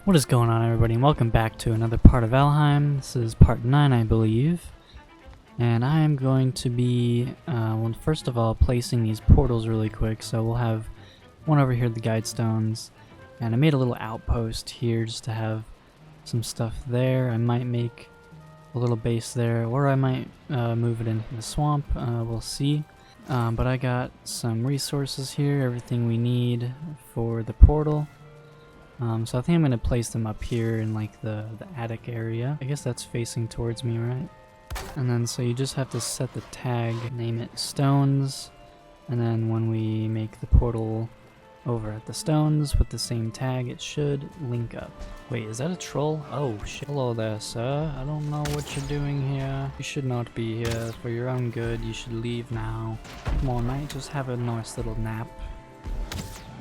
What is going on, everybody, and welcome back to another part of Valheim. This is part 9, I believe. And I am going to be, well, first of all, placing these portals really quick. So we'll have one over here, the guide stones. And I made a little outpost here just to have some stuff there. I might make a little base there, or I might move it into the swamp. We'll see. But I got some resources here, everything we need for the portal. So I think I'm going to place them up here in like the attic area. I guess that's facing towards me, right? And then so you just have to set the tag, name it stones, and then when we make the portal over at the stones with the same tag, it should link up. Wait, is that a troll? Oh shit. Hello there, sir. I don't know what you're doing here. You should not be here. For your own good, you should leave now. Come on, mate, just have a nice little nap.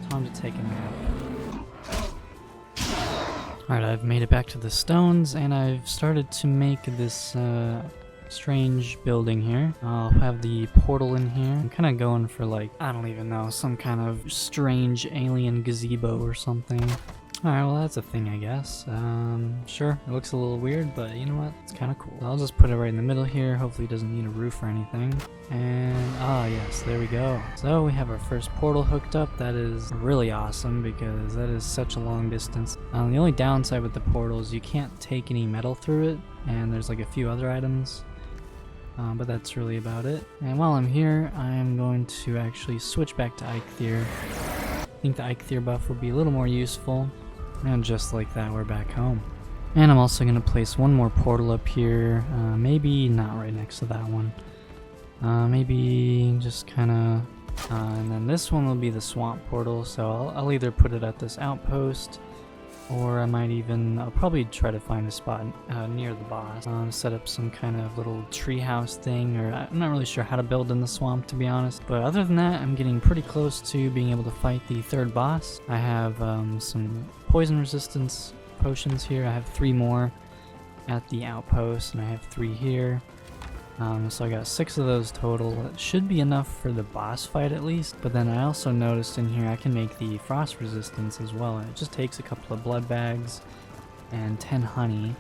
Time to take a nap. Alright, I've made it back to the stones, and I've started to make this strange building here. I'll have the portal in here. I'm kind of going for, like, I don't even know, some kind of strange alien gazebo or something. Alright, well that's a thing, I guess. Sure, it looks a little weird, but you know what? It's kind of cool. I'll just put it right in the middle here. Hopefully it doesn't need a roof or anything. And, yes, there we go. So we have our first portal hooked up. That is really awesome because that is such a long distance. The only downside with the portal is you can't take any metal through it, and there's like a few other items. But that's really about it. And while I'm here, I am going to actually switch back to Eikthyr. I think the Eikthyr buff will be a little more useful. And just like that, we're back home. And I'm also going to place one more portal up here. Maybe not right next to that one. Maybe just kind of... and then this one will be the swamp portal, so I'll either put it at this outpost, or I might even... I'll probably try to find a spot near the boss. Set up some kind of little treehouse thing, or I'm not really sure how to build in the swamp, to be honest. But other than that, I'm getting pretty close to being able to fight the third boss. I have some poison resistance potions here. I have 3 more at the outpost, and I have 3 here. So I got 6 of those total. That should be enough for the boss fight at least. But then I also noticed in here I can make the frost resistance as well. It just takes a couple of blood bags and 10 honey.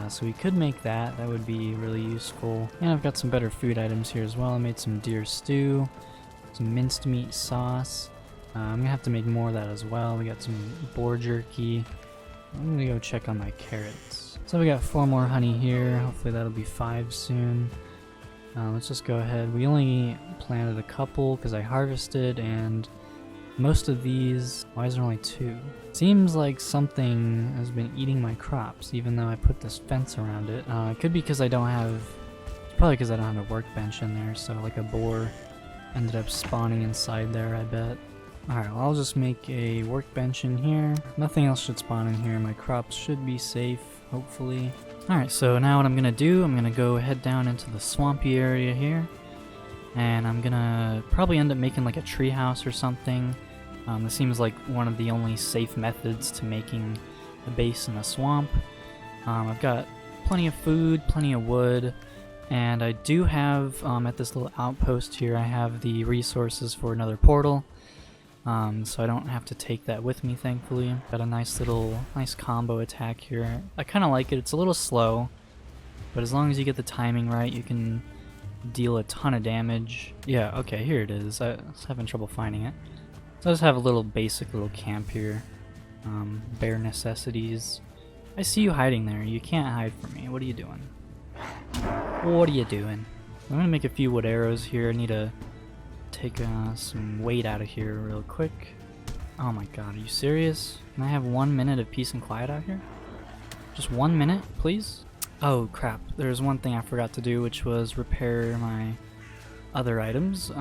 So we could make that. That would be really useful. And I've got some better food items here as well. I made some deer stew, some minced meat sauce. I'm gonna have to make more of that as well. We got some boar jerky. I'm gonna go check on my carrots. So we got 4 more honey here. Hopefully that'll be 5 soon. Let's just go ahead. We only planted a couple because I harvested, and most of these... Why is there only 2? Seems like something has been eating my crops, even though I put this fence around it. It could be because I don't have... It's probably because I don't have a workbench in there, so like a boar ended up spawning inside there, I bet. Alright, well, I'll just make a workbench in here. Nothing else should spawn in here. My crops should be safe, hopefully. Alright, so now what I'm gonna do, I'm gonna go head down into the swampy area here. And I'm gonna probably end up making like a treehouse or something. This seems like one of the only safe methods to making a base in a swamp. I've got plenty of food, plenty of wood. And I do have, at this little outpost here, I have the resources for another portal. So I don't have to take that with me, thankfully. Got a nice combo attack here. I kind of like it. It's a little slow, but as long as you get the timing right, you can deal a ton of damage. Yeah, okay, here it is. I was having trouble finding it. So I just have a little basic little camp here. Bare necessities. I see you hiding there. You can't hide from me. What are you doing? What are you doing? I'm gonna make a few wood arrows here. I need to take some weight out of here real quick. Oh my god, are you serious? Can I have 1 minute of peace and quiet out here? Just 1 minute, please? Oh crap, there's one thing I forgot to do, which was repair my other items.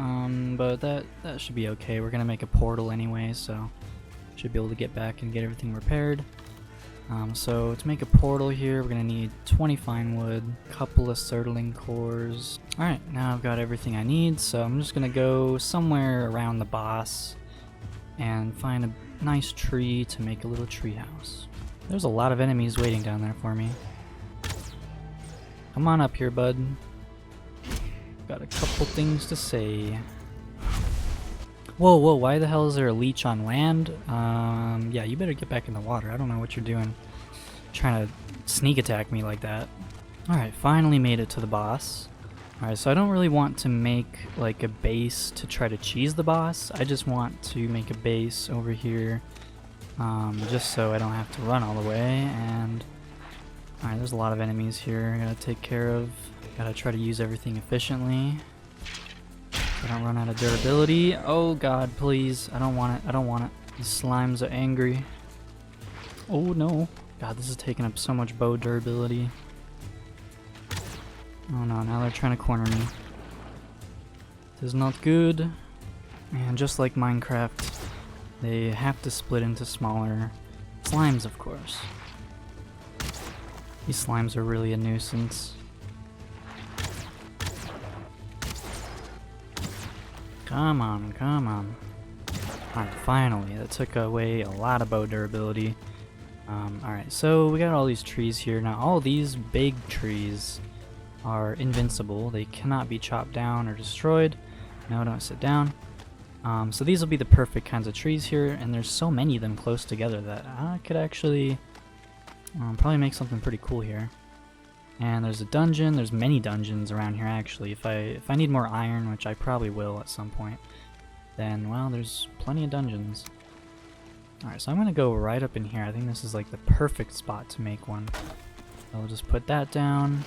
But that should be okay. We're gonna make a portal anyway, so should be able to get back and get everything repaired. So to make a portal here, we're gonna need 20 fine wood, a couple of surtling cores. Alright, now I've got everything I need, so I'm just gonna go somewhere around the boss and find a nice tree to make a little tree house. There's a lot of enemies waiting down there for me. Come on up here, bud. Got a couple things to say. Whoa, whoa, why the hell is there a leech on land? Yeah, you better get back in the water. I don't know what you're doing. Trying to sneak attack me like that. Alright, finally made it to the boss. Alright, so I don't really want to make like a base to try to cheese the boss. I just want to make a base over here, just so I don't have to run all the way. And alright, there's a lot of enemies here I gotta take care of. Gotta try to use everything efficiently. I don't run out of durability. Oh god, please. I don't want it. I don't want it. These slimes are angry. Oh no. God, this is taking up so much bow durability. Oh no, now they're trying to corner me. This is not good. And just like Minecraft, they have to split into smaller slimes, of course. These slimes are really a nuisance. Come on, come on. Alright, finally. That took away a lot of bow durability. Alright, so we got all these trees here. Now, all these big trees are invincible. They cannot be chopped down or destroyed. No, don't sit down. So these will be the perfect kinds of trees here, and there's so many of them close together that I could actually probably make something pretty cool here. And there's a dungeon. There's many dungeons around here actually. If I need more iron, which I probably will at some point, then well, there's plenty of dungeons. Alright, so I'm gonna go right up in here. I think this is like the perfect spot to make one. I'll just put that down.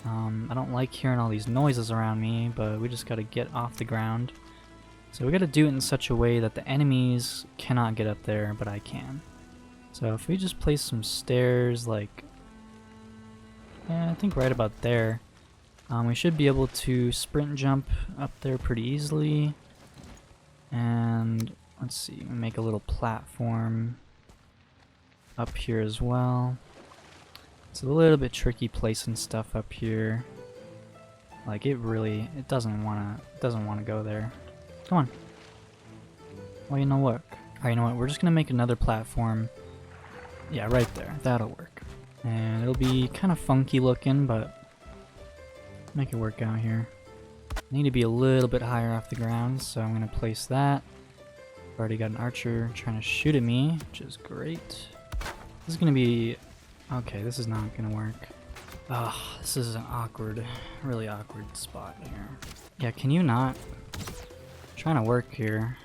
I don't like hearing all these noises around me, but we just gotta get off the ground. So we gotta do it in such a way that the enemies cannot get up there, but I can. So if we just place some stairs, like, yeah, I think right about there, we should be able to sprint jump up there pretty easily. And let's see, make a little platform up here as well. It's a little bit tricky placing stuff up here. Like it doesn't wanna go there. Come on. Well, you know what? Alright, you know what? We're just gonna make another platform. Yeah, right there. That'll work. And it'll be kind of funky looking, but make it work out here. I need to be a little bit higher off the ground, so I'm gonna place that. I've already got an archer trying to shoot at me, which is great. This is gonna be... okay, this is not gonna work. Ugh, this is an awkward, really awkward spot here. Yeah, can you not? I'm trying to work here.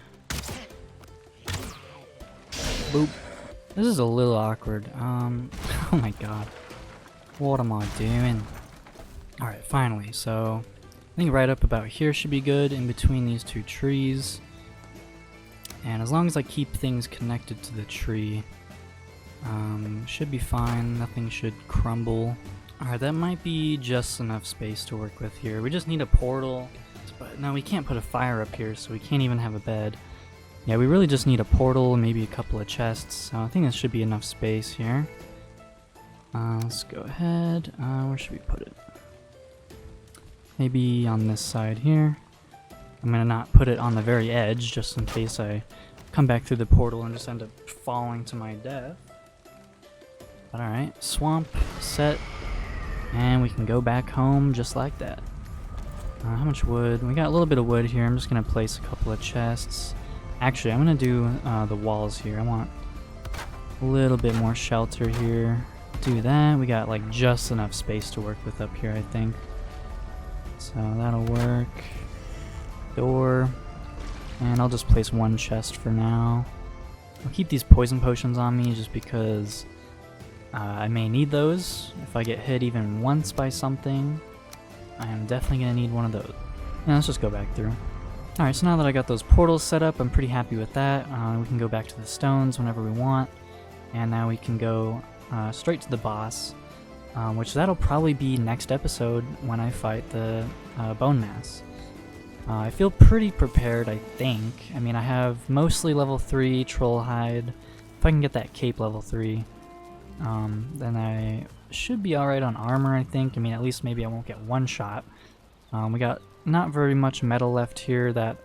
Boop. This is a little awkward. Oh my god. What am I doing? Alright, finally. So, I think right up about here should be good, in between these two trees. And as long as I keep things connected to the tree, should be fine. Nothing should crumble. Alright, that might be just enough space to work with here. We just need a portal. But no, we can't put a fire up here, so we can't even have a bed. Yeah, we really just need a portal, maybe a couple of chests. So I think this should be enough space here. Let's go ahead. Where should we put it? Maybe on this side here. I'm gonna not put it on the very edge, just in case I come back through the portal and just end up falling to my death. But alright, swamp set. And we can go back home just like that. How much wood? We got a little bit of wood here. I'm just gonna place a couple of chests. Actually, I'm gonna do the walls here. I want a little bit more shelter here. Do that. We got like just enough space to work with up here, I think. So that'll work. Door. And I'll just place one chest for now. I'll keep these poison potions on me just because I may need those. If I get hit even once by something, I am definitely gonna need one of those. Now let's just go back through. Alright, so now that I got those portals set up, I'm pretty happy with that. We can go back to the stones whenever we want. And now we can go straight to the boss, which that'll probably be next episode when I fight the Bonemass. I feel pretty prepared, I think. I mean, I have mostly level 3 troll hide. If I can get that cape level 3, then I should be alright on armor, I think. I mean, at least maybe I won't get one shot. We got not very much metal left here. That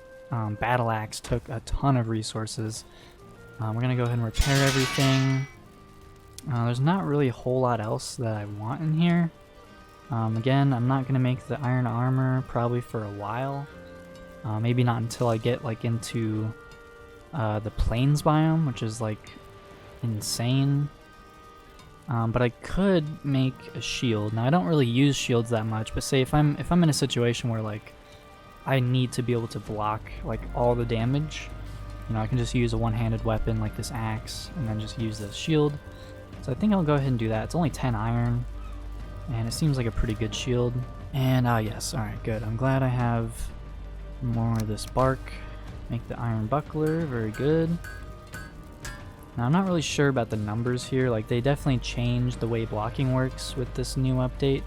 battle axe took a ton of resources. We're gonna go ahead and repair everything. There's not really a whole lot else that I want in here. Again, I'm not gonna make the iron armor probably for a while. Maybe not until I get like into the plains biome, which is like insane. But I could make a shield. Now I don't really use shields that much, but say if I'm in a situation where like I need to be able to block like all the damage, you know, I can just use a one-handed weapon like this axe and then just use the shield. So I think I'll go ahead and do that. It's only 10 iron, and it seems like a pretty good shield. And yes, alright, good. I'm glad I have more of this bark. Make the iron buckler, very good. Now I'm not really sure about the numbers here, like they definitely changed the way blocking works with this new update.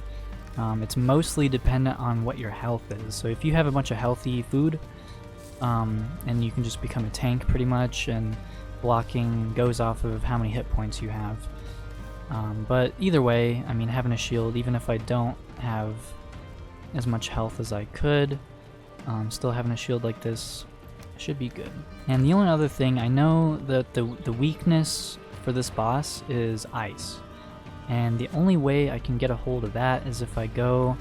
It's mostly dependent on what your health is, so if you have a bunch of healthy food, and you can just become a tank pretty much, and blocking goes off of how many hit points you have. But either way, I mean, having a shield, even if I don't have as much health as I could, still having a shield like this should be good. And the only other thing, I know that the weakness for this boss is ice. And the only way I can get a hold of that is if I go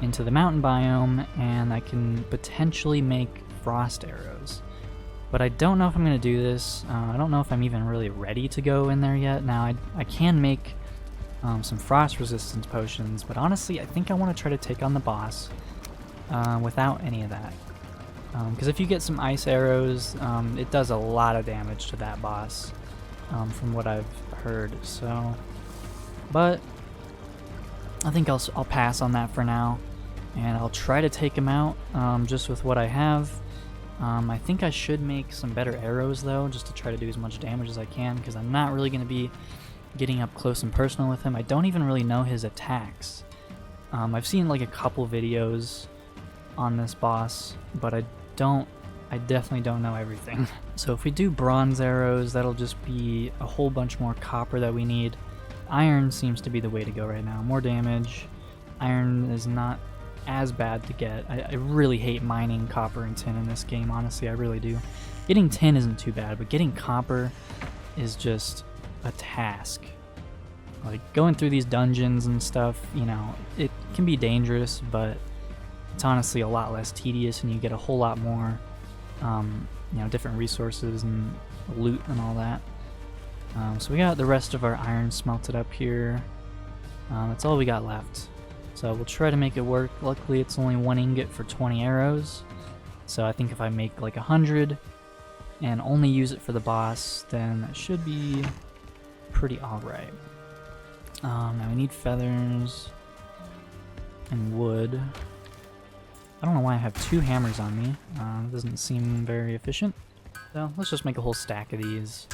into the mountain biome and I can potentially make frost arrows. But I don't know if I'm going to do this. I don't know if I'm even really ready to go in there yet. Now I can make some frost resistance potions, but honestly I think I want to try to take on the boss without any of that. Because if you get some ice arrows, it does a lot of damage to that boss, from what I've heard. So, but I think I'll pass on that for now, and I'll try to take him out just with what I have. I think I should make some better arrows though, just to try to do as much damage as I can, because I'm not really going to be getting up close and personal with him. I don't even really know his attacks. I've seen like a couple videos on this boss, but I definitely don't know everything. So if we do bronze arrows, that'll just be a whole bunch more copper that we need. Iron seems to be the way to go right now. More damage. Iron is not as bad to get. I really hate mining copper and tin in this game, honestly, I really do. Getting tin isn't too bad, but getting copper is just a task. Like, going through these dungeons and stuff, you know, it can be dangerous, but it's honestly a lot less tedious, and you get a whole lot more, you know, different resources and loot and all that. So we got the rest of our iron smelted up here. That's all we got left. So we'll try to make it work. Luckily it's only 1 ingot for 20 arrows. So I think if I make like 100 and only use it for the boss, then that should be pretty alright. Now we need feathers and wood. I don't know why I have 2 hammers on me. It doesn't seem very efficient. So let's just make a whole stack of these.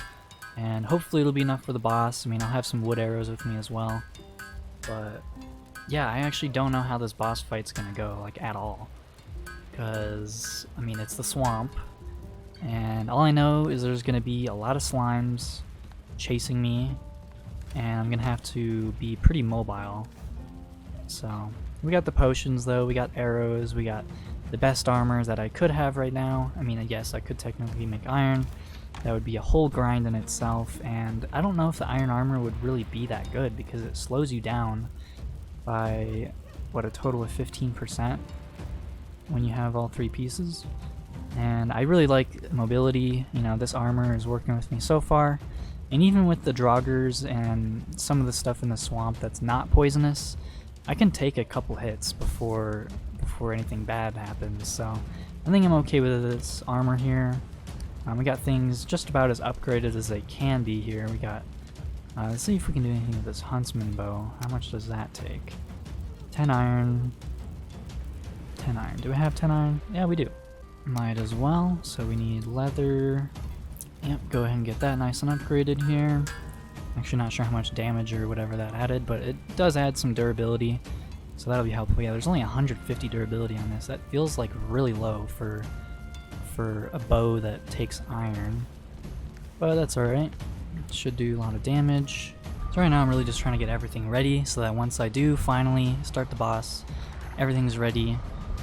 And hopefully it'll be enough for the boss. I mean, I'll have some wood arrows with me as well. But yeah, I actually don't know how this boss fight's gonna go, like, at all. Because, I mean, it's the swamp. And all I know is there's gonna be a lot of slimes chasing me. And I'm gonna have to be pretty mobile. So, we got the potions though, we got arrows, we got the best armor that I could have right now. I mean, yes, I could technically make iron. That would be a whole grind in itself, and I don't know if the iron armor would really be that good because it slows you down by, what, a total of 15% when you have all 3 pieces. And I really like mobility. You know, this armor is working with me so far. And even with the draugrs and some of the stuff in the swamp that's not poisonous, I can take a couple hits before anything bad happens. So I think I'm okay with this armor here. We got things just about as upgraded as they can be here. We got, let's see if we can do anything with this huntsman bow. How much does that take? 10 iron. 10 iron. Do we have 10 iron? Yeah, we do. Might as well. So we need leather. Yep, go ahead and get that nice and upgraded here. Actually not sure how much damage or whatever that added, but it does add some durability. So that'll be helpful. Yeah, there's only 150 durability on this. That feels like really low for a bow that takes iron, but that's alright. Should do a lot of damage. So right now I'm really just trying to get everything ready so that once I do finally start the boss, everything's ready.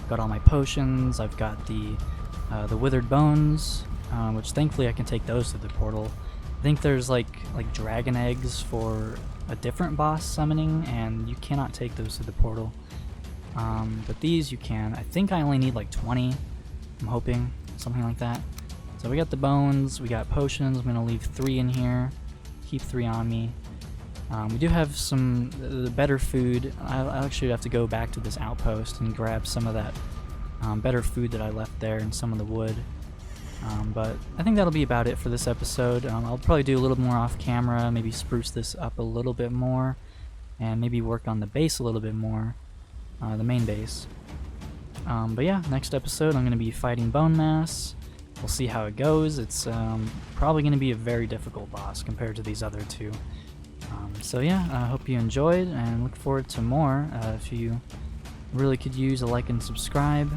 Got all my potions, I've got the withered bones, which thankfully I can take those to the portal. I think there's like dragon eggs for a different boss summoning, and you cannot take those to the portal. But these you can. I think I only need like 20. I'm hoping, something like that. So we got the bones, we got potions. I'm gonna leave 3 in here, keep 3 on me. We do have some better food. I'll actually have to go back to this outpost and grab some of that better food that I left there and some of the wood. But I think that'll be about it for this episode. I'll probably do a little more off camera, maybe spruce this up a little bit more, and maybe work on the base a little bit more, the main base. But yeah, next episode I'm going to be fighting Bonemass. We'll see how it goes. It's probably going to be a very difficult boss compared to these other 2. So yeah, I hope you enjoyed and look forward to more. If you really could use a like and subscribe,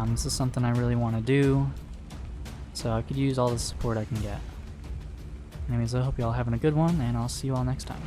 this is something I really want to do, so I could use all the support I can get. Anyways, I hope you all having a good one, and I'll see you all next time.